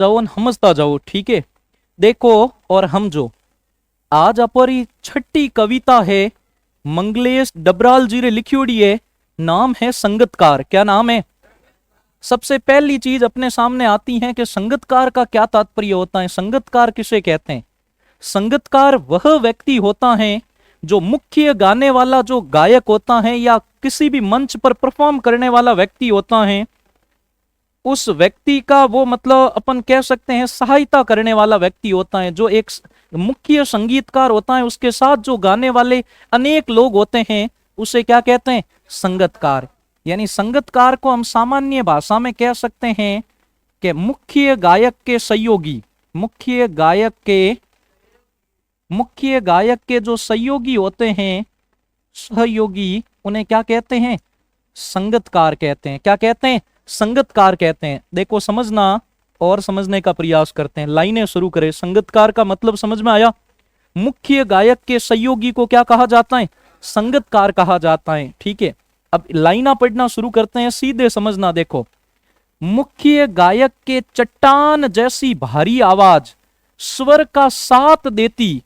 जाओ समझता जाओ, ठीक है। देखो, और हम जो आज अपनी छठी कविता है मंगलेश डबराल जी ने लिखी है, नाम है संगतकार। क्या नाम है? सबसे पहली चीज अपने सामने आती है कि संगतकार का क्या तात्पर्य होता है। संगतकार किसे कहते हैं? संगतकार वह व्यक्ति होता है जो मुख्य गाने वाला जो गायक होता है या किसी भी मंच पर परफॉर्म करने वाला व्यक्ति होता है, उस व्यक्ति का वो मतलब अपन कह सकते हैं सहायता करने वाला व्यक्ति होता है। जो एक मुख्य संगीतकार होता है उसके साथ जो गाने वाले अनेक लोग होते हैं उसे क्या कहते हैं? संगतकार। यानी संगतकार को हम सामान्य भाषा में कह सकते हैं कि मुख्य गायक के सहयोगी, मुख्य गायक के जो सहयोगी होते हैं, सहयोगी, उन्हें क्या कहते हैं? संगतकार कहते हैं। क्या कहते हैं? संगतकार कहते हैं। देखो समझना और समझने का प्रयास करते हैं, लाइनें शुरू करें। संगतकार का मतलब समझ में आया? मुख्य गायक के सहयोगी को क्या कहा जाता है? संगतकार कहा जाता है, ठीक है। अब लाइना पढ़ना शुरू करते हैं, सीधे समझना। देखो, मुख्य गायक के चट्टान जैसी भारी आवाज स्वर का साथ देती,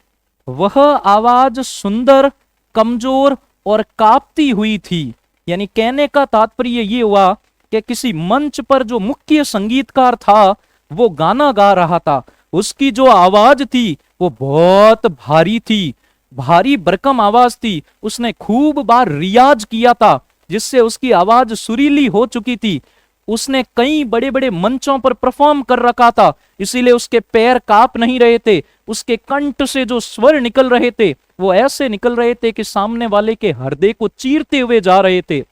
वह आवाज सुंदर, कमजोर और कांपती हुई थी। यानी कहने का तात्पर्य ये हुआ कि किसी मंच पर जो मुख्य संगीतकार था वो गाना गा रहा था, उसकी जो आवाज थी वो बहुत भारी थी, भारी भरकम आवाज थी। उसने खूब बार रियाज किया था जिससे उसकी आवाज सुरीली हो चुकी थी। उसने कई बड़े बड़े मंचों पर परफॉर्म कर रखा था, इसीलिए उसके पैर कांप नहीं रहे थे। उसके कंठ से जो स्वर निकल रहे थे वो ऐसे निकल रहे थे कि सामने वाले के हृदय को चीरते हुए जा रहे थे।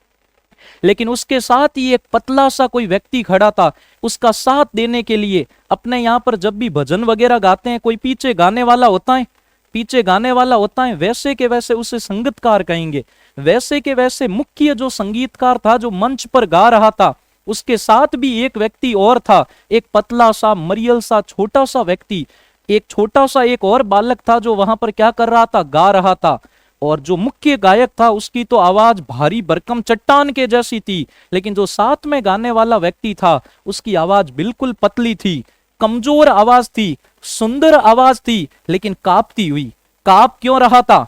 लेकिन उसके साथ ही एक पतला सा कोई व्यक्ति खड़ा था उसका साथ देने के लिए। अपने यहाँ पर जब भी भजन वगैरह गाते हैं, कोई पीछे गाने वाला होता है, पीछे गाने वाला होता है, वैसे के वैसे उसे संगीतकार कहेंगे। वैसे के वैसे मुख्य जो संगीतकार था जो मंच पर गा रहा था, उसके साथ भी एक व्यक्ति और था, एक पतला सा मरियल सा छोटा सा व्यक्ति, एक छोटा सा एक और बालक था जो वहां पर क्या कर रहा था? गा रहा था। और जो मुख्य गायक था उसकी तो आवाज भारी भरकम चट्टान के जैसी थी, लेकिन जो साथ में गाने वाला व्यक्ति था उसकी आवाज बिल्कुल पतली थी, कमजोर आवाज थी, सुंदर आवाज थी, लेकिन कांपती हुई। कांप क्यों रहा था?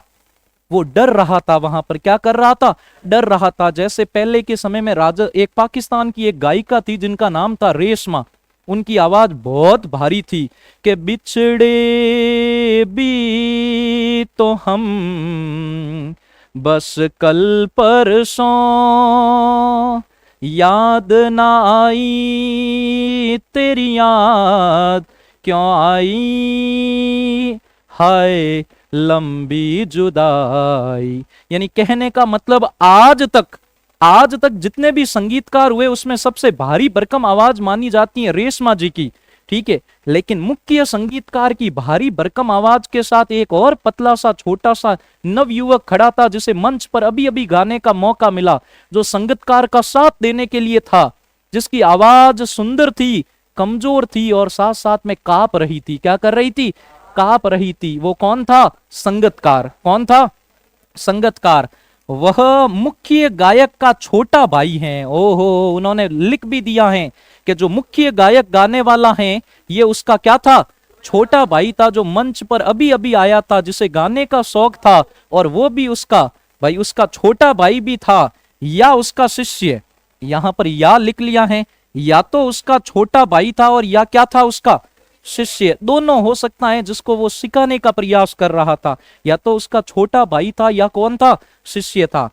वो डर रहा था। वहां पर क्या कर रहा था? डर रहा था। जैसे पहले के समय में राजा, एक पाकिस्तान की एक गायिका थी जिनका नाम था रेशमा, उनकी आवाज बहुत भारी थी कि बिछड़े भी तो हम बस कल परसों, याद ना आई तेरी याद क्यों आई, हाय लंबी जुदाई। यानी कहने का मतलब आज तक जितने भी संगीतकार हुए उसमें सबसे भारी भरकम आवाज मानी जाती है रेशमा जी की, ठीक है। लेकिन मुख्य संगीतकार की भारी भरकम आवाज के साथ एक और पतला सा छोटा सा नवयुवक खड़ा था जिसे मंच पर अभी अभी गाने का मौका मिला, जो संगीतकार का साथ देने के लिए था, जिसकी आवाज सुंदर थी, कमजोर थी और साथ साथ में कांप रही थी। क्या कर रही थी? कांप रही थी। वो कौन था? संगीतकार। कौन था? संगीतकार। वह मुख्य गायक का छोटा भाई है। ओहो, उन्होंने लिख भी दिया है कि जो मुख्य गायक गाने वाला है ये उसका क्या था? छोटा भाई था, जो मंच पर अभी अभी आया था, जिसे गाने का शौक था, और वो भी उसका भाई, उसका छोटा भाई भी था या उसका शिष्य। यहां पर या लिख लिया है, या तो उसका छोटा भाई था और या क्या था? उसका शिष्य। दोनों हो सकता है जिसको वो सिखाने का प्रयास कर रहा था, या तो उसका छोटा भाई था या कौन था? शिष्य था।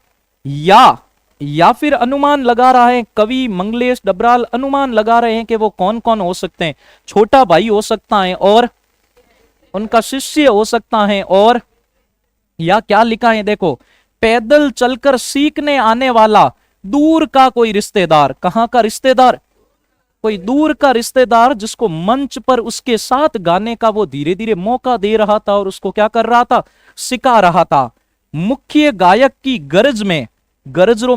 या फिर अनुमान लगा रहा है कवि मंगलेश डबराल, अनुमान लगा रहे हैं कि वो कौन कौन हो सकते हैं। छोटा भाई हो सकता है और उनका शिष्य हो सकता है, और या क्या लिखा है देखो, पैदल चलकर सीखने आने वाला दूर का कोई रिश्तेदार। कहां का रिश्तेदार? कोई दूर का रिश्तेदार जिसको मंच पर उसके साथ गाने का वो धीरे धीरे मौका दे रहा था और उसको क्या कर रहा था? सिखा रहा था। मुख्य गायक की गरज में, गरजरो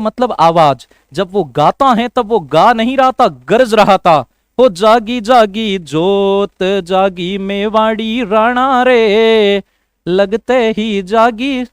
मतलब आवाज, जब वो गाता है तब वो गा नहीं रहा था, गरज रहा था। हो जागी जागी जोत जागी मेवाड़ी राणा रे, लगते ही जागी।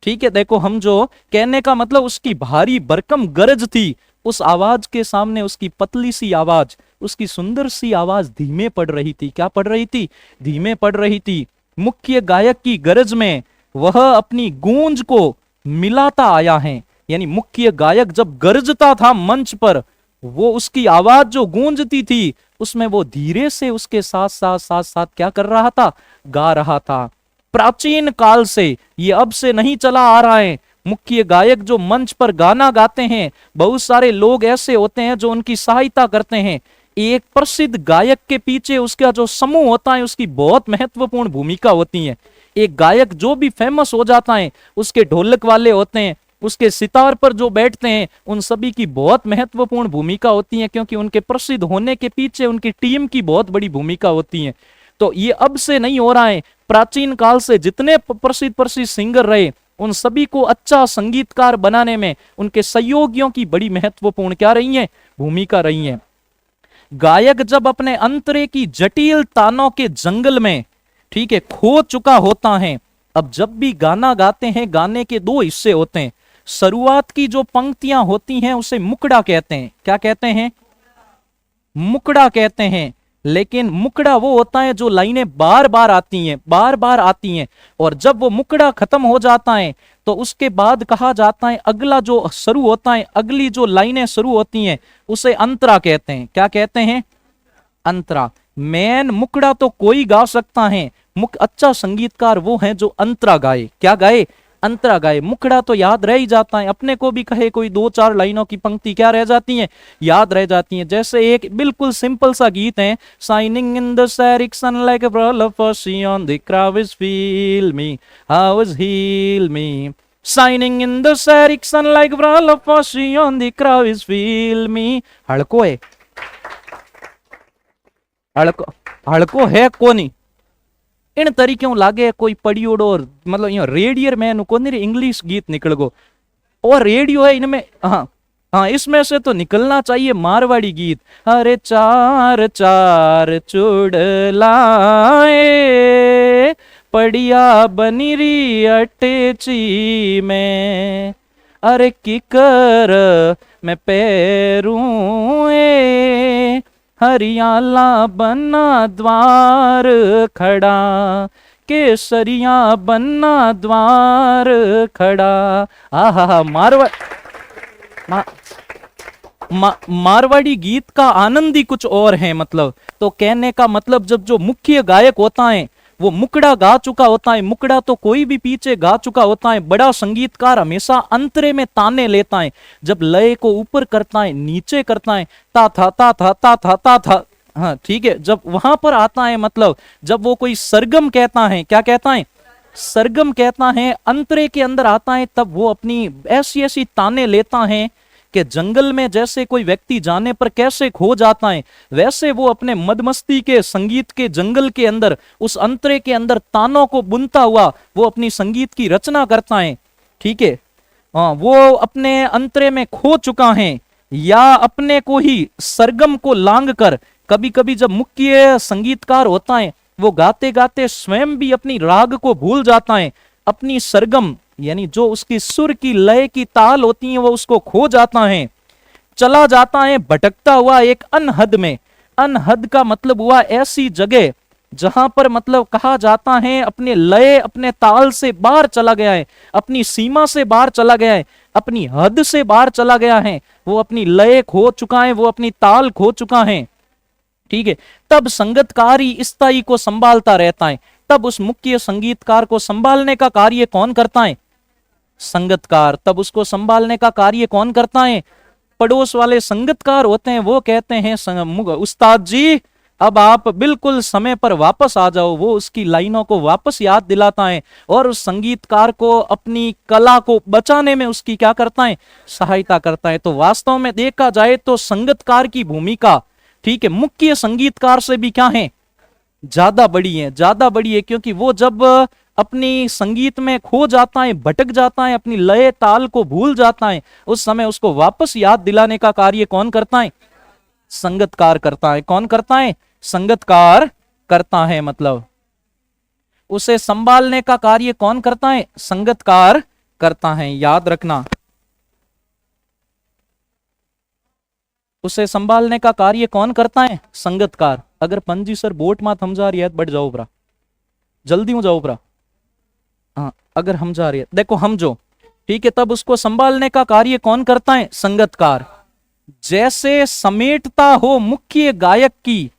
ठीक है, देखो हम जो कहने का मतलब उसकी भारी भरकम गरज थी, उस आवाज के सामने उसकी पतली सी आवाज, उसकी सुंदर सी आवाज धीमे पड़ रही थी। क्या पड़ रही थी? धीमे पड़ रही थी। मुख्य गायक की गरज में वह अपनी गूंज को मिलाता आया है। यानी मुख्य गायक जब गरजता था मंच पर, वो उसकी आवाज जो गूंजती थी उसमें वो धीरे से उसके साथ साथ साथ साथ क्या कर रहा था? गा रहा था। प्राचीन काल से, ये अब से नहीं चला आ रहा है। मुख्य गायक जो मंच पर गाना गाते हैं, बहुत सारे लोग ऐसे होते हैं जो उनकी सहायता करते हैं। एक प्रसिद्ध गायक के पीछे उसका जो समूह होता है उसकी बहुत महत्वपूर्ण भूमिका होती है। एक गायक जो भी फेमस हो जाता है, उसके ढोलक वाले होते हैं, उसके सितार पर जो बैठते हैं, उन सभी की बहुत महत्वपूर्ण भूमिका होती है, क्योंकि उनके प्रसिद्ध होने के पीछे उनकी टीम की बहुत बड़ी भूमिका होती है। तो ये अब से नहीं हो रहा है, प्राचीन काल से जितने प्रसिद्ध प्रसिद्ध सिंगर रहे, उन सभी को अच्छा संगीतकार बनाने में उनके सहयोगियों की बड़ी महत्वपूर्ण क्या रही है? भूमिका रही है। गायक जब अपने अंतरे की जटिल तानों के जंगल में, ठीक है, खो चुका होता है, अब जब भी गाना गाते हैं, गाने के दो हिस्से होते हैं। शुरुआत की जो पंक्तियां होती हैं उसे मुकड़ा कहते हैं। क्या कहते हैं? मुकड़ा कहते हैं। लेकिन मुकड़ा वो होता है जो लाइनें बार बार आती हैं, बार बार आती हैं, और जब वो मुकड़ा खत्म हो जाता है तो उसके बाद कहा जाता है अगला जो शुरू होता है, अगली जो लाइनें शुरू होती हैं उसे अंतरा कहते हैं। क्या कहते हैं? अंतरा। मेन मुकड़ा तो कोई गा सकता है, अच्छा संगीतकार वो है जो अंतरा गाए। क्या गाए? अंतरा गाए। मुखड़ा तो याद रह ही जाता है, अपने को भी कहे कोई दो चार लाइनों की पंक्ति क्या रह जाती है? याद रह जाती है। जैसे एक बिल्कुल सिंपल सा गीत है, शाइनिंग इन द सेरिक sun like a ball of fuzzy on the crowd is feel me, how is heal me, shining in the सेरिक sun like a ball of fuzzy on the crowd is feel me. हड़को है, हड़को हड़को है कोनी इन तरीकों लागे कोई पड़ियोड़ो, मतलब यो रेडियर में कोनी इंग्लिश गीत निकल गो, और रेडियो है इनमें। हाँ हाँ, इसमें से तो निकलना चाहिए मारवाड़ी गीत। अरे चार चार चुड़लाए पड़िया बनी री अटेची में, अरे किकर मैं पैरूं हरियाला बन्ना द्वार खड़ा, केसरिया बन्ना द्वार खड़ा। आहा, मारवाड़ी गीत का आनंद ही कुछ और है। मतलब तो कहने का मतलब, जब जो मुख्य गायक होता है वो मुकड़ा गा चुका होता है, मुकड़ा तो कोई भी पीछे गा चुका होता है, बड़ा संगीतकार हमेशा अंतरे में ताने लेता है। जब लय को ऊपर करता है, नीचे करता है, ता था ता था ता था ता था, हाँ ठीक है, जब वहां पर आता है, मतलब जब वो कोई सरगम कहता है, क्या कहता है? सरगम कहता है, अंतरे के अंदर आता है, तब वो अपनी ऐसी ऐसी ताने लेता है कि जंगल में जैसे कोई व्यक्ति जाने पर कैसे खो जाता है, वैसे वो अपने मदमस्ती के संगीत के जंगल के अंदर, उस अंतरे के अंदर तानों को बुनता हुआ वो अपनी संगीत की रचना करता है। ठीक है, हाँ, वो अपने अंतरे में खो चुका है, या अपने को ही सरगम को लांग कर, कभी कभी जब मुख्य संगीतकार होता है वो गाते गाते स्वयं भी अपनी राग को भूल जाता है, अपनी सरगम यानी जो उसकी सुर की लय की ताल होती है वो उसको खो जाता है, चला जाता है भटकता हुआ एक अनहद में। अनहद का मतलब हुआ ऐसी जगह जहां पर मतलब कहा जाता है अपने लय अपने ताल से बाहर चला गया है, अपनी सीमा से बाहर चला गया है, अपनी हद से बाहर चला गया है, वो अपनी लय खो चुका है, वो अपनी ताल खो चुका है। ठीक है, तब संगतकार ही स्थायी को संभालता रहता है। तब उस मुख्य संगीतकार को संभालने का कार्य कौन करता है? संगतकार। तब उसको संभालने का कार्य कौन करता है? पड़ोस वाले संगतकार होते हैं, वो कहते हैं उस्ताद जी अब आप बिल्कुल समय पर वापस आ जाओ। वो उसकी लाइनों को वापस याद दिलाता है और उस संगीतकार को अपनी कला को बचाने में उसकी क्या करता है? सहायता करता है। तो वास्तव में देखा जाए तो संगतकार की भूमिका, ठीक है, मुख्य संगीतकार से भी क्या है? ज्यादा बड़ी है, ज्यादा बड़ी है, क्योंकि वो जब अपनी संगीत में खो जाता है, भटक जाता है, अपनी लय ताल को भूल जाता है, उस समय उसको वापस याद दिलाने का कार्य कौन करता है? संगतकार करता है। कौन करता है? संगतकार करता है। मतलब उसे संभालने का कार्य कौन करता है? संगतकार करता है, याद रखना। उसे संभालने का कार्य कौन करता है? संगतकार। अगर पंजी सर बोट मात हम जा रही है बढ़ जाओ भरा, जल्दी हो जाओ भरा। हाँ अगर हम जा रही है, देखो हम जो ठीक है, तब उसको संभालने का कार्य कौन करता है? संगतकार। जैसे समेटता हो मुख्य गायक की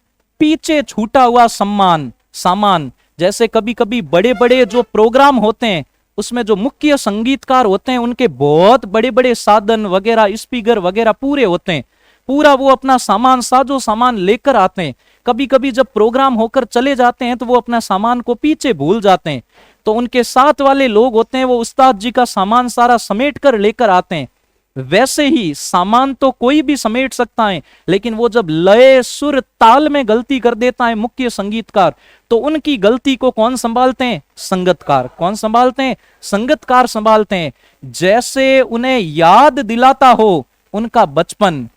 पीछे छूटा हुआ सामान। जैसे कभी कभी बड़े बड़े जो प्रोग्राम होते हैं उसमें जो मुख्य संगीतकार होते हैं उनके बहुत बड़े बड़े साधन वगैरह, स्पीकर वगैरह पूरे होते हैं, पूरा वो अपना साजो सामान लेकर आते हैं। कभी कभी जब प्रोग्राम होकर चले जाते हैं तो वो अपना सामान को पीछे भूल जाते हैं, तो उनके साथ वाले लोग होते हैं वो उस्ताद जी का सामान सारा समेट कर लेकर आते हैं। वैसे ही सामान तो कोई भी समेट सकता है, लेकिन वो जब लय सुर ताल में गलती कर देता है मुख्य संगीतकार, तो उनकी गलती को कौन संभालते हैं? संगतकार। कौन संभालते हैं? संगतकार संभालते हैं। जैसे उन्हें याद दिलाता हो उनका बचपन,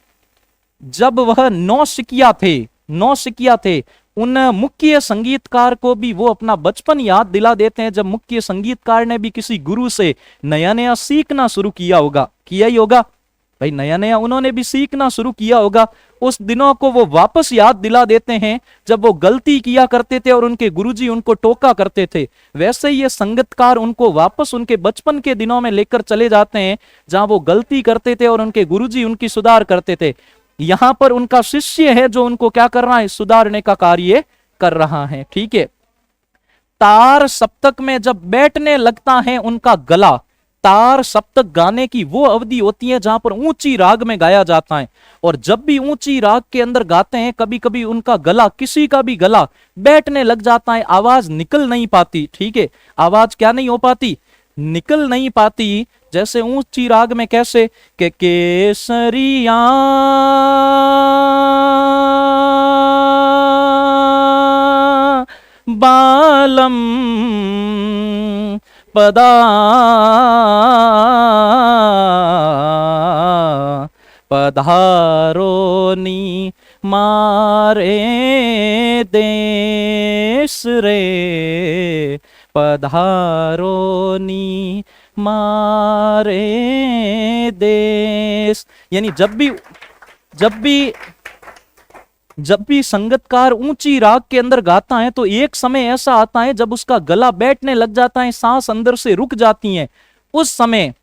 जब वह नौसिखिया थे, उन मुख्य संगीतकार को भी वो अपना बचपन याद दिला देते हैं, जब मुख्य संगीतकार ने भी किसी गुरु से नया नया सीखना शुरू किया ही होगा भाई, नया नया उन्होंने भी सीखना शुरू किया होगा। उस दिनों को वो वापस याद दिला देते हैं जब वो गलती किया करते थे और उनके गुरुजी उनको टोका करते थे। वैसे ही ये संगतकार उनको वापस उनके बचपन के दिनों में लेकर चले जाते हैं जहां वो गलती करते थे और उनके गुरुजी उनकी सुधार करते थे। यहां पर उनका शिष्य है जो उनको क्या कर रहा है? सुधारने का कार्य कर रहा है। ठीक है। तार सप्तक में जब बैठने लगता है उनका गला, तार सप्तक गाने की वो अवधि होती है जहां पर ऊंची राग में गाया जाता है, और जब भी ऊंची राग के अंदर गाते हैं कभी कभी उनका गला, किसी का भी गला बैठने लग जाता है, आवाज निकल नहीं पाती। ठीक है, आवाज क्या नहीं हो पाती? निकल नहीं पाती। जैसे ऊंची राग में कैसे के केसरिया बालम पदा पधारोनी मारे देश रे, पधारोनी मारे देश। यानी जब भी संगतकार ऊंची राग के अंदर गाता है तो एक समय ऐसा आता है जब उसका गला बैठने लग जाता है, सांस अंदर से रुक जाती है। उस समय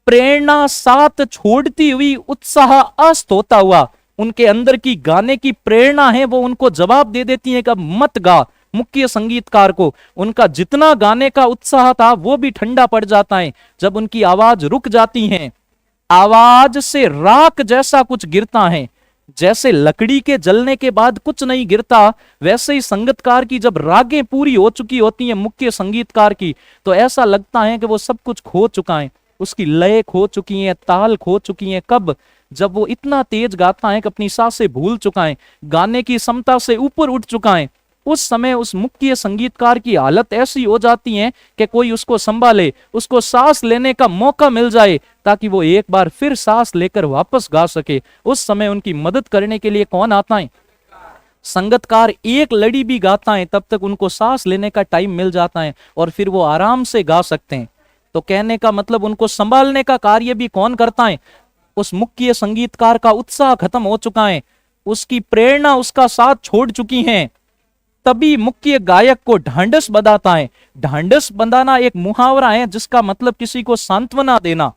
प्रेरणा साथ छोड़ती हुई, उत्साह अस्त होता हुआ, उनके अंदर की गाने की प्रेरणा है वो उनको जवाब दे देती है कि अब मत गा। मुख्य संगीतकार को उनका जितना गाने का उत्साह था वो भी ठंडा पड़ जाता है जब उनकी आवाज रुक जाती है। आवाज से राख जैसा कुछ गिरता है, जैसे लकड़ी के जलने के बाद कुछ नहीं गिरता, वैसे ही संगीतकार की जब रागें पूरी हो चुकी होती हैं मुख्य संगीतकार की, तो ऐसा लगता है कि वो सब कुछ खो चुका है, उसकी लय खो चुकी है, ताल खो चुकी है। कब? जब वो इतना तेज गाता है कि अपनी सांसें भूल चुका है, गाने की क्षमता से ऊपर उठ चुका है। उस समय उस मुख्य संगीतकार की हालत ऐसी हो जाती है कि कोई उसको संभाले, उसको सांस लेने का मौका मिल जाए ताकि वो एक बार फिर सांस लेकर वापस गा सके। उस समय उनकी मदद करने के लिए कौन आता है? संगीतकार। एक लड़ी भी गाता है तब तक उनको सांस लेने का टाइम मिल जाता है और फिर वो आराम से गा सकते हैं। तो कहने का मतलब उनको संभालने का कार्य भी कौन करता है? उस मुख्य संगीतकार का उत्साह खत्म हो चुका है, उसकी प्रेरणा उसका साथ छोड़ चुकी है, तभी मुख्य गायक को ढांढस बंधाता है। ढांढस बंधाना एक मुहावरा है जिसका मतलब किसी को सांत्वना देना,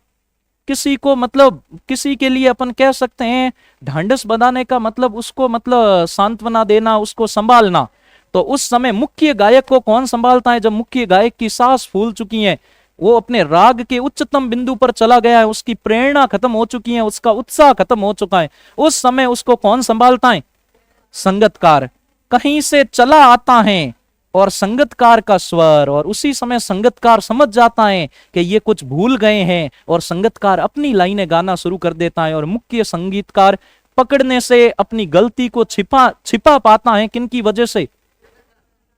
किसी को मतलब किसी के लिए अपन कह सकते हैं ढांढस बंधाने का मतलब उसको मतलब सांत्वना देना, उसको संभालना। तो उस समय मुख्य गायक को कौन संभालता है? जब मुख्य गायक की सांस फूल चुकी है, वो अपने राग के उच्चतम बिंदु पर चला गया है, उसकी प्रेरणा खत्म हो चुकी है, उसका उत्साह खत्म हो चुका है, उस समय उसको कौन संभालता है? संगीतकार। कहीं से चला आता है और संगीतकार का स्वर, और उसी समय संगीतकार समझ जाता है कि ये कुछ भूल गए हैं और संगीतकार अपनी लाइनें गाना शुरू कर देता है। और मुख्य संगीतकार पकड़ने से अपनी गलती को छिपा पाता है। किनकी वजह से?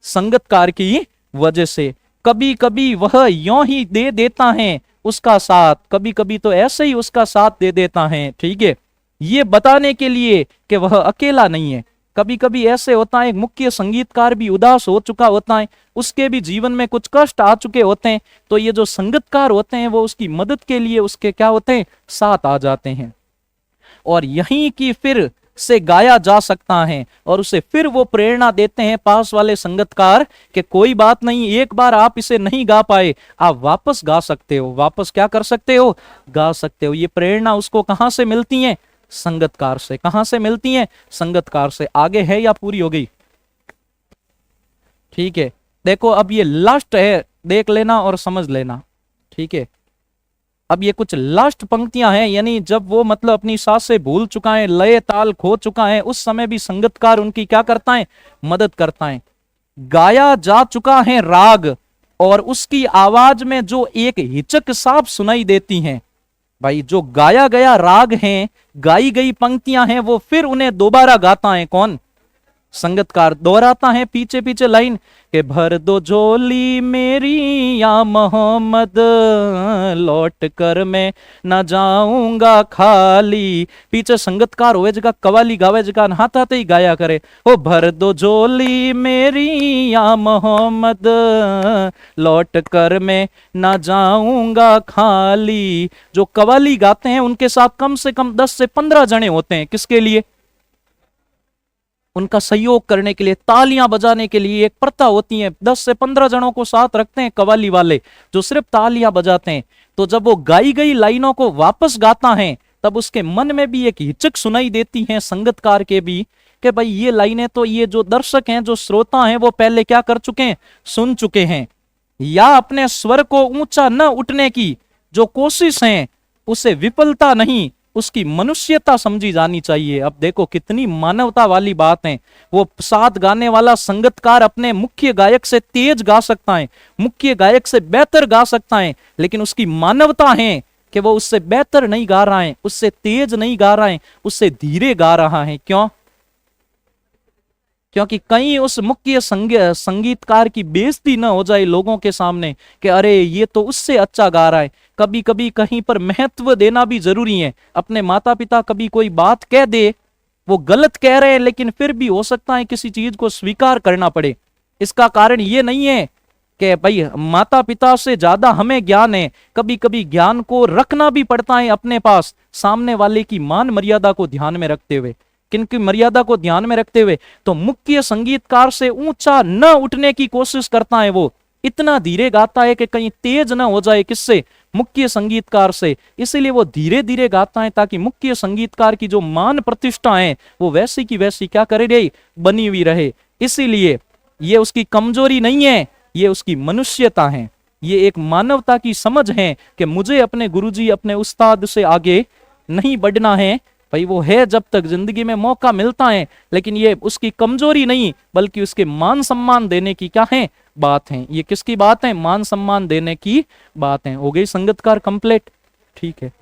संगीतकार की वजह से। कभी कभी वह यों ही दे देता है उसका साथ, कभी कभी तो ऐसे ही उसका साथ दे देता है। ठीक है, ये बताने के लिए कि वह अकेला नहीं है। कभी कभी ऐसे होता है एक मुख्य संगीतकार भी उदास हो चुका होता है, उसके भी जीवन में कुछ कष्ट आ चुके होते हैं, तो ये जो संगीतकार होते हैं वो उसकी मदद के लिए उसके क्या होते हैं? साथ आ जाते हैं। और यहीं की फिर से गाया जा सकता है, और उसे फिर वो प्रेरणा देते हैं पास वाले संगतकार कि कोई बात नहीं, एक बार आप इसे नहीं गा पाए, आप वापस गा सकते हो, वापस क्या कर सकते हो, गा सकते हो। ये प्रेरणा उसको कहां से मिलती है, संगतकार से। कहां से मिलती है, संगतकार से। आगे है या पूरी हो गई, ठीक है। देखो अब ये लास्ट है, देख लेना और समझ लेना, ठीक है। अब ये कुछ लास्ट पंक्तियां हैं, यानी जब वो मतलब अपनी सांस से भूल चुका है, लय ताल खो चुका है, उस समय भी संगतकार उनकी क्या करता है, मदद करता है। गाया जा चुका है राग, और उसकी आवाज में जो एक हिचक साफ सुनाई देती हैं, भाई जो गाया गया राग है, गाई गई पंक्तियां हैं, वो फिर उन्हें दोबारा गाता है कौन, संगतकार। दोहराता है पीछे पीछे लाइन के भर दो झोली मेरी या मोहम्मद, लौट कर मैं ना जाऊंगा खाली। पीछे संगतकार होवे जगह कवाली गावे जगह हाथ हाथ ही गाया करे, ओ भर दो झोली मेरी या मोहम्मद, लौट कर मैं ना जाऊंगा खाली। जो कवाली गाते हैं उनके साथ कम से कम 10 से 15 जने होते हैं, किसके लिए, उनका सहयोग करने के लिए, तालियां बजाने के लिए। एक प्रथा होती है, 10 से 15 जनों को साथ रखते हैं कवाली वाले, जो सिर्फ तालियां बजाते हैं। तो जब वो गाई गई लाइनों को वापस गाता है, तब उसके मन में भी एक हिचक सुनाई देती है संगतकार के भी, कि भाई ये लाइनें तो ये जो दर्शक हैं, जो श्रोता हैं, वो पहले क्या कर चुके हैं, सुन चुके हैं। या अपने स्वर को ऊंचा न उठने की जो कोशिश है, उसे विफलता नहीं, उसकी मनुष्यता समझी जानी चाहिए। अब देखो कितनी मानवता वाली बात है। वो साथ गाने वाला संगतकार अपने मुख्य गायक से तेज गा सकता है, मुख्य गायक से बेहतर गा सकता है, लेकिन उसकी मानवता है कि वो उससे बेहतर नहीं गा रहा है, उससे तेज नहीं गा रहा है, उससे धीरे गा रहा है। क्यों, क्योंकि कहीं उस मुख्य संगीतकार की बेइज्जती न हो जाए लोगों के सामने कि अरे ये तो उससे अच्छा गा रहा है। कभी कभी कहीं पर महत्व देना भी जरूरी है। अपने माता पिता कभी कोई बात कह दे, वो गलत कह रहे हैं, लेकिन फिर भी हो सकता है किसी चीज को स्वीकार करना पड़े। इसका कारण ये नहीं है कि भाई माता पिता से ज्यादा हमें ज्ञान है, कभी कभी ज्ञान को रखना भी पड़ता है अपने पास, सामने वाले की मान मर्यादा को ध्यान में रखते हुए। किनकी मर्यादा को ध्यान में रखते हुए, तो मुख्य संगीतकार से ऊंचा न उठने की कोशिश करता है। वो इतना धीरे गाता है कि कहीं तेज ना हो जाए, किससे, मुख्य संगीतकार से। इसीलिए वो धीरे धीरे गाता है ताकि मुख्य संगीतकार की जो मान प्रतिष्ठा है वो वैसी की वैसी क्या करे रही, बनी हुई रहे। इसीलिए ये उसकी कमजोरी नहीं है, ये उसकी मनुष्यता है, ये एक मानवता की समझ है कि मुझे अपने गुरुजी, अपने उस्ताद से आगे नहीं बढ़ना है। भाई वो है जब तक जिंदगी में मौका मिलता है, लेकिन ये उसकी कमजोरी नहीं, बल्कि उसके मान सम्मान देने की क्या है, बात है। ये किसकी बात है, मान सम्मान देने की बात है। हो गई संगतकार कंप्लीट, ठीक है।